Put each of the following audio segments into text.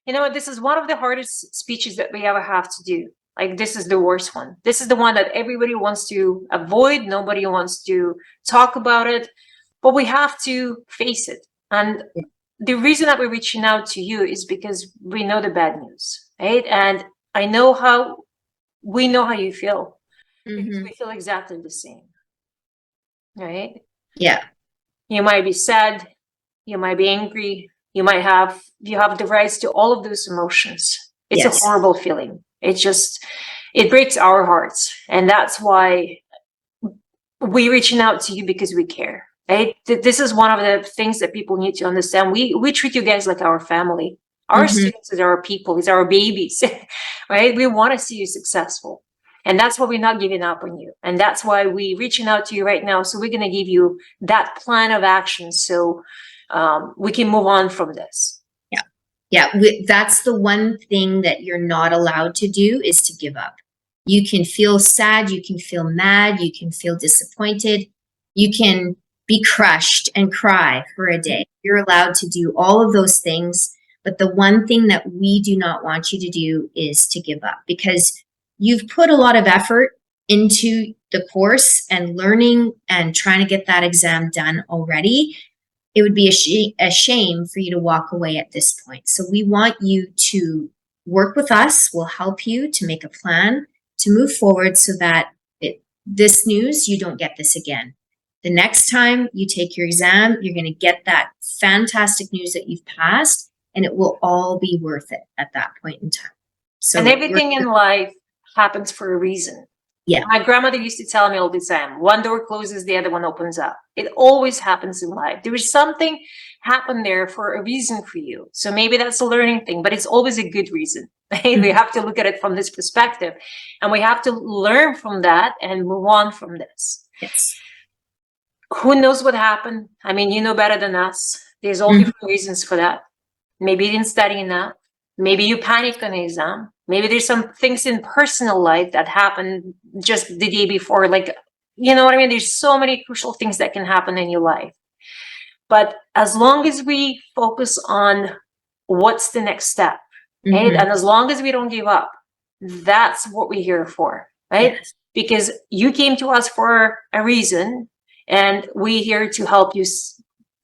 You know what? This is one of the hardest speeches that we ever have to do. Like, this is the worst one. This is the one that everybody wants to avoid. Nobody wants to talk about it, but we have to face it. And the reason that we're reaching out to you is because we know the bad news, right? And I know how we know how you feel, because we feel exactly the same, right? Yeah. You might be sad, you might be angry, you have the rights to all of those emotions. It's a horrible feeling. It breaks our hearts. And that's why we're reaching out to you, because we care, right? This is one of the things that people need to understand. We treat you guys like our family. Our students is our people, is our babies, right? We want to see you successful. And that's why we're not giving up on you. And that's why we're reaching out to you right now. So we're going to give you that plan of action so we can move on from this. Yeah, that's the one thing that you're not allowed to do, is to give up. You can feel sad, you can feel mad, you can feel disappointed, you can be crushed and cry for a day. You're allowed to do all of those things, but the one thing that we do not want you to do is to give up, because you've put a lot of effort into the course and learning and trying to get that exam done already. It would be a shame for you to walk away at this point. So we want you to work with us. We'll help you to make a plan to move forward, so that this news, you don't get this again. The next time you take your exam, you're going to get that fantastic news that you've passed, and it will all be worth it at that point in time. So, and everything in life happens for a reason. Yeah. My grandmother used to tell me all the time, one door closes, the other one opens up. It always happens in life. There is something happened there for a reason for you. So maybe that's a learning thing, but it's always a good reason. Right? We have to look at it from this perspective, and we have to learn from that and move on from this. Yes. Who knows what happened? I mean, you know better than us. There's all different reasons for that. Maybe you didn't study enough. Maybe you panicked on the exam. Maybe there's some things in personal life that happened just the day before. Like, you know what I mean? There's so many crucial things that can happen in your life. But as long as we focus on what's the next step, right? And as long as we don't give up, that's what we're here for, right? Yes. Because you came to us for a reason, and we're here to help you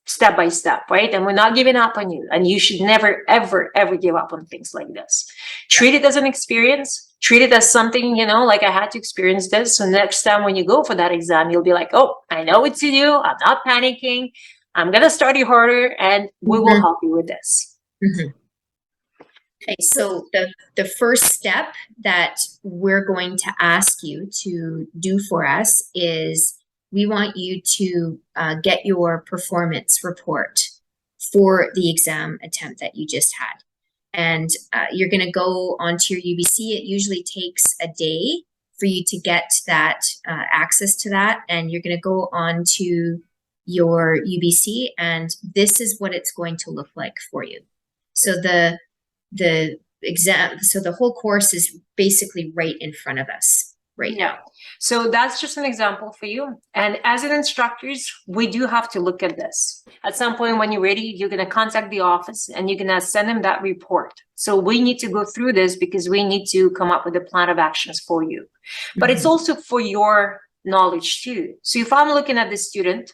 step by step, right? And we're not giving up on you. And you should never, ever, ever give up on things like this. Treat it as an experience. Treat it as something, you know, like, I had to experience this. So next time when you go for that exam, you'll be like, oh, I know what to do. I'm not panicking. I'm going to study harder, and we will help you with this. Okay, so the first step that we're going to ask you to do for us is, we want you to get your performance report for the exam attempt that you just had. And you're going to go onto your UBC. It usually takes a day for you to get that access to that. And you're going to go on to your UBC, and this is what it's going to look like for you. So the exam, so the whole course is basically right in front of us right now. So that's just an example for you. And as an instructors, we do have to look at this. At some point when you're ready, you're going to contact the office and you're going to send them that report. So we need to go through this because we need to come up with a plan of actions for you. But it's also for your knowledge too. So if I'm looking at the student,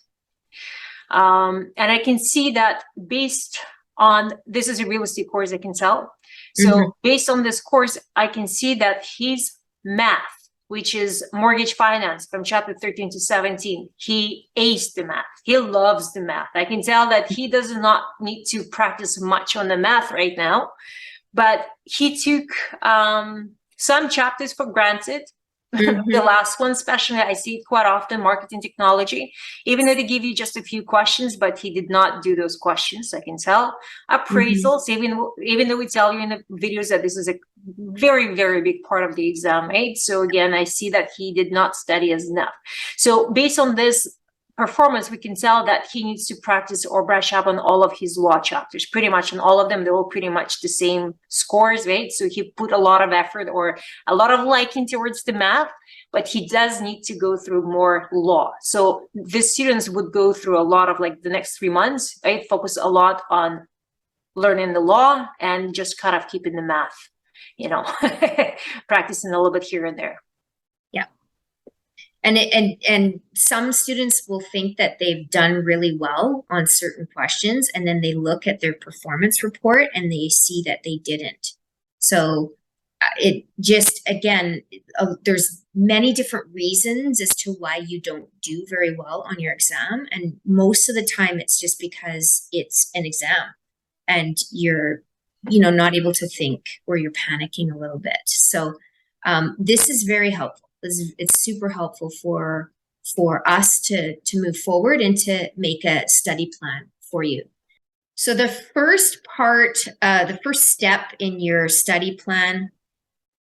and I can see that based on, this is a real estate course, I can tell. So based on this course, I can see that his math, which is mortgage finance from chapter 13 to 17. He aced the math. He loves the math. I can tell that he does not need to practice much on the math right now, but he took some chapters for granted. The last one, especially, I see it quite often, marketing technology, even though they give you just a few questions, but he did not do those questions, I can tell. Appraisals, even though we tell you in the videos that this is a very, very big part of the exam, right? So again, I see that he did not study as enough. So based on this performance, we can tell that he needs to practice or brush up on all of his law chapters, pretty much on all of them. They're all pretty much the same scores, right? So he put a lot of effort or a lot of liking towards the math, but he does need to go through more law. So the students would go through a lot of, like, the next 3 months, right? Focus a lot on learning the law and just kind of keeping the math, practicing a little bit here and there. Yeah. And some students will think that they've done really well on certain questions, and then they look at their performance report and they see that they didn't. So it just, again, there's many different reasons as to why you don't do very well on your exam. And most of the time it's just because it's an exam and you're, not able to think, or you're panicking a little bit. So this is very helpful. It's super helpful for us to move forward and to make a study plan for you. So the first part, the first step in your study plan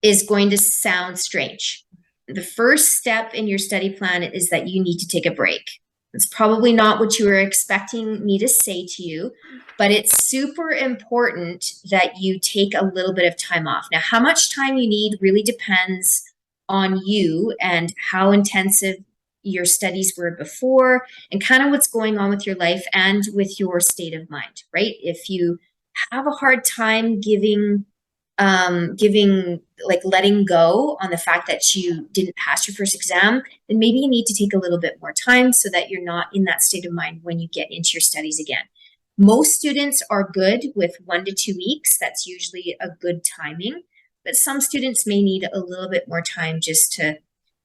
is going to sound strange. The first step in your study plan is that you need to take a break. It's probably not what you were expecting me to say to you, but it's super important that you take a little bit of time off. Now, how much time you need really depends on you and how intensive your studies were before, and kind of what's going on with your life and with your state of mind, right? If you have a hard time letting go on the fact that you didn't pass your first exam, then maybe you need to take a little bit more time so that you're not in that state of mind when you get into your studies again. Most students are good with 1 to 2 weeks. That's usually a good timing, but some students may need a little bit more time just to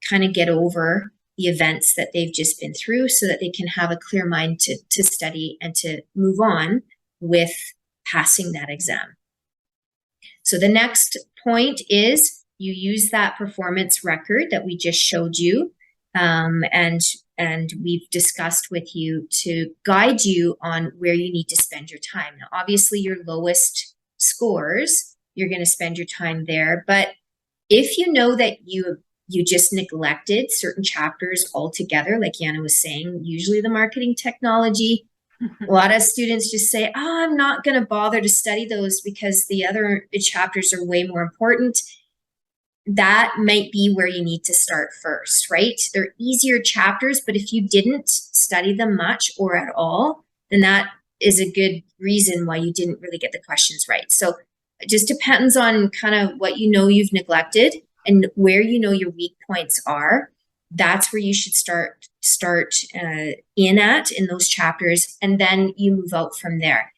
kind of get over the events that they've just been through so that they can have a clear mind to study and to move on with passing that exam. So the next point is you use that performance record that we just showed you, and we've discussed with you to guide you on where you need to spend your time. Now, obviously, your lowest scores, you're going to spend your time there. But if you know that you just neglected certain chapters altogether, like Yaana was saying, usually the marketing technology, a lot of students just say, oh, I'm not going to bother to study those because the other chapters are way more important. That might be where you need to start first, right? They're easier chapters, but if you didn't study them much or at all, then that is a good reason why you didn't really get the questions right. So it just depends on kind of what you've neglected and where your weak points are. That's where you should start in those chapters, and then you move out from there.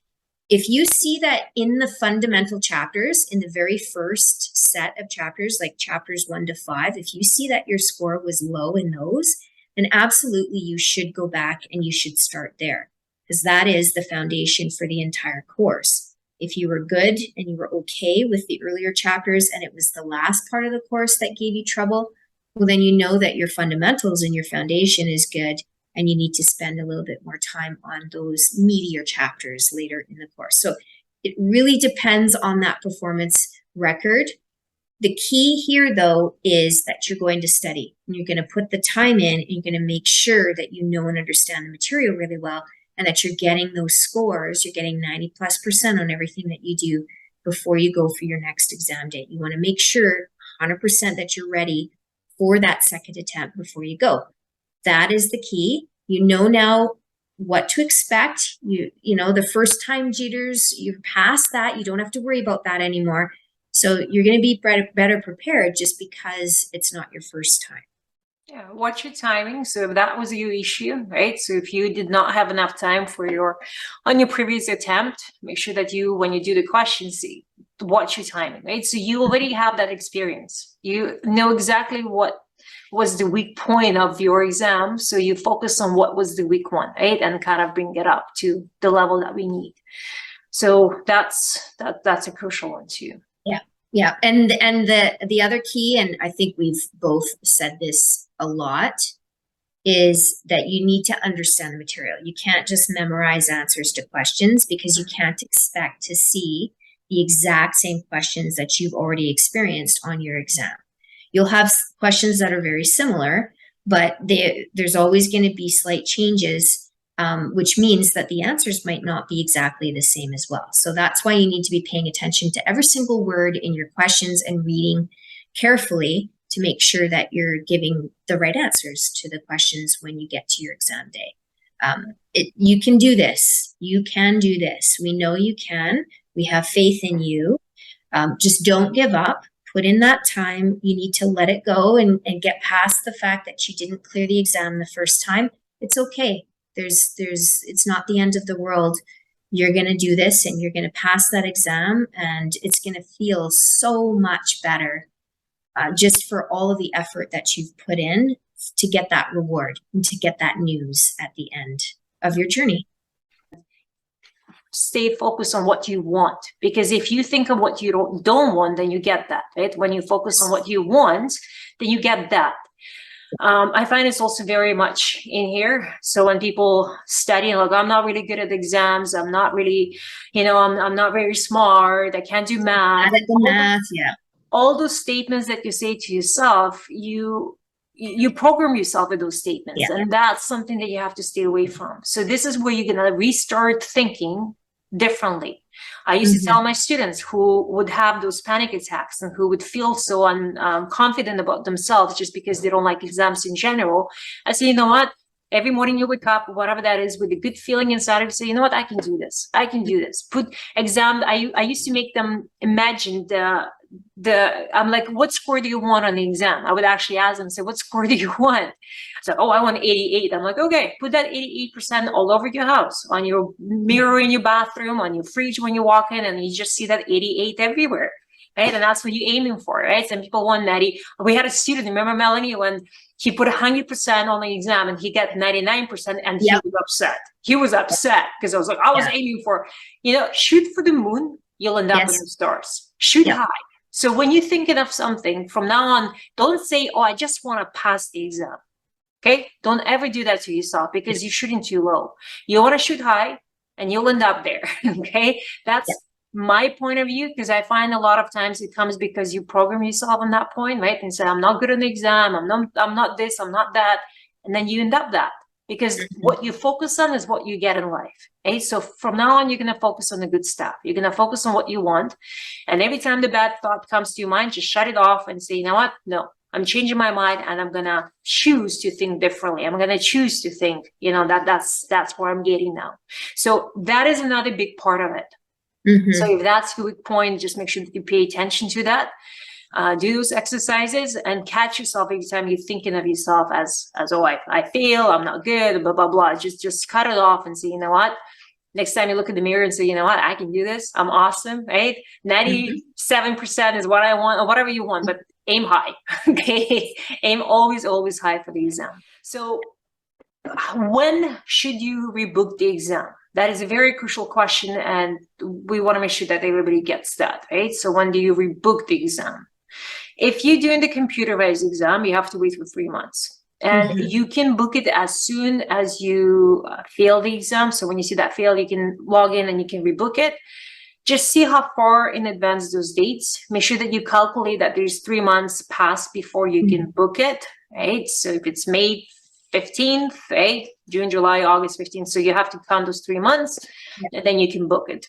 If you see that in the fundamental chapters, in the very first set of chapters, like chapters 1 to 5, if you see that your score was low in those, then absolutely you should go back and you should start there, because that is the foundation for the entire course. If you were good and you were okay with the earlier chapters and it was the last part of the course that gave you trouble, well, then you know that your fundamentals and your foundation is good, and you need to spend a little bit more time on those meatier chapters later in the course. So it really depends on that performance record. The key here, though, is that you're going to study, and you're going to put the time in, and you're going to make sure that you know and understand the material really well, and that you're getting those scores. You're getting 90+% on everything that you do before you go for your next exam date. You want to make sure 100% that you're ready for that second attempt before you go. That is the key. You know now what to expect. You know, the first time jitters, you've passed that. You don't have to worry about that anymore. So you're going to be better prepared just because it's not your first time. Yeah, watch your timing. So if that was your issue, right? So if you did not have enough time on your previous attempt, make sure that when you do the questions, watch your timing, right? So you already have that experience. You know exactly what was the weak point of your exam. So you focus on what was the weak one, right? And kind of bring it up to the level that we need. So that's a crucial one too. Yeah. And the other key, and I think we've both said this a lot, is that you need to understand the material. You can't just memorize answers to questions, because you can't expect to see the exact same questions that you've already experienced on your exam. You'll have questions that are very similar, but there's always going to be slight changes, which means that the answers might not be exactly the same as well. So that's why you need to be paying attention to every single word in your questions and reading carefully to make sure that you're giving the right answers to the questions when you get to your exam day. You can do this. You can do this. We know you can. We have faith in you. Just don't give up. Put in that time. You need to let it go and get past the fact that you didn't clear the exam the first time. It's okay. It's not the end of the world. You're going to do this and you're going to pass that exam, and it's going to feel so much better just for all of the effort that you've put in to get that reward and to get that news at the end of your journey. Stay focused on what you want, because if you think of what you don't want, then you get that, right? When you focus on what you want, then you get that. I find it's also very much in here. So when people study, like, I'm not really good at exams, I'm not really, I'm not very smart, I can't do math. Bad at the math, yeah. All those statements that you say to yourself, you program yourself with those statements, and that's something that you have to stay away from. So this is where you're gonna restart thinking differently. I used to tell my students who would have those panic attacks and who would feel so confident about themselves just because they don't like exams in general. I say, you know what? Every morning you wake up, whatever that is, with a good feeling inside of you, say, you know what? I can do this. I can do this. Put exam. I used to make them imagine I'm like, what score do you want on the exam? I would actually ask them, say, what score do you want? So, oh, I want 88. I'm like, okay, put that 88% all over your house, on your mirror in your bathroom, on your fridge when you walk in, and you just see that 88 everywhere, right? And that's what you're aiming for, right? Some people want 90. We had a student, remember Melanie, when he put 100% on the exam and he got 99%, and he was upset. He was upset because I was like, I was aiming for, shoot for the moon, you'll end up in the stars. Shoot high. So when you're thinking of something from now on, don't say, oh, I just want to pass the exam. Okay? Don't ever do that to yourself, because you're shooting too low. You want to shoot high and you'll end up there. Okay? That's my point of view, because I find a lot of times it comes because you program yourself on that point, right? And say, I'm not good on the exam, I'm not this, I'm not that. And then you end up that. Because what you focus on is what you get in life. Okay? So from now on, you're going to focus on the good stuff. You're going to focus on what you want. And every time the bad thought comes to your mind, just shut it off and say, you know what? No, I'm changing my mind, and I'm going to choose to think differently. I'm going to choose to think, that's where I'm getting now. So that is another big part of it. So if that's the weak point, just make sure that you pay attention to that. Do those exercises and catch yourself every time you're thinking of yourself as oh, I fail, I'm not good, blah, blah, blah. Just cut it off and say, you know what? Next time you look in the mirror and say, you know what? I can do this. I'm awesome, right? 97% is what I want, or whatever you want, but aim high, okay? Aim always, always high for the exam. So when should you rebook the exam? That is a very crucial question, and we want to make sure that everybody gets that, right? So when do you rebook the exam? If you're doing the computerized exam, you have to wait for 3 months. And you can book it as soon as you fail the exam. So when you see that fail, you can log in and you can rebook it. Just see how far in advance those dates. Make sure that you calculate that there's 3 months past before you can book it, right? So if it's May 15th, right? June, July, August 15th. So you have to count those 3 months, and then you can book it.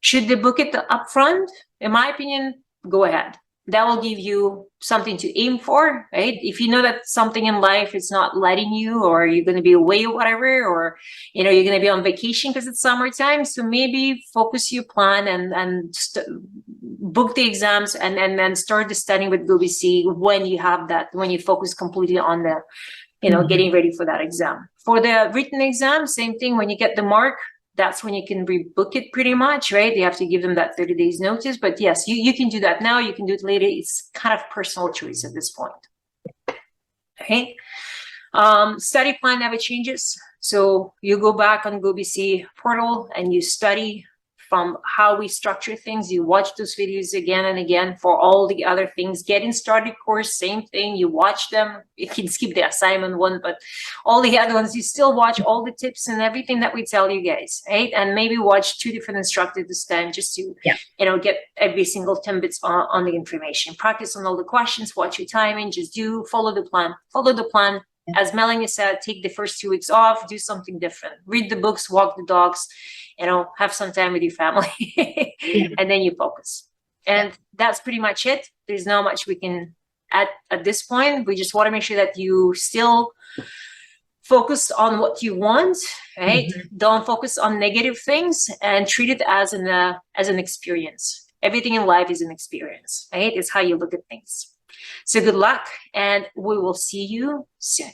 Should they book it upfront? In my opinion, go ahead. That will give you something to aim for, right? If you know that something in life is not letting you, or you're going to be away or whatever, or, you're going to be on vacation because it's summertime. So maybe focus your plan and book the exams and then start the studying with GOBC when you have that, when you focus completely on the, getting ready for that exam. For the written exam, same thing. When you get the mark, that's when you can rebook it pretty much, right? You have to give them that 30 days notice. But yes, you can do that now. You can do it later. It's kind of personal choice at this point. Okay. Study plan never changes. So you go back on GOBC portal and you study from how we structure things. You watch those videos again and again for all the other things. Getting started course, same thing. You watch them. You can skip the assignment one, but all the other ones, you still watch all the tips and everything that we tell you guys, right? And maybe watch 2 different instructors this time just to, get every single 10 bits on the information. Practice on all the questions, watch your timing, just follow the plan. Follow the plan. As Melanie said, take the first 2 weeks off, do something different. Read the books, walk the dogs, have some time with your family, and then you focus. And that's pretty much it. There's not much we can add at this point. We just want to make sure that you still Focus on what you want, right? Don't focus on negative things, and treat it as an experience. Everything in life is an experience, right? It's how you look at things. So good luck, and we will see you soon.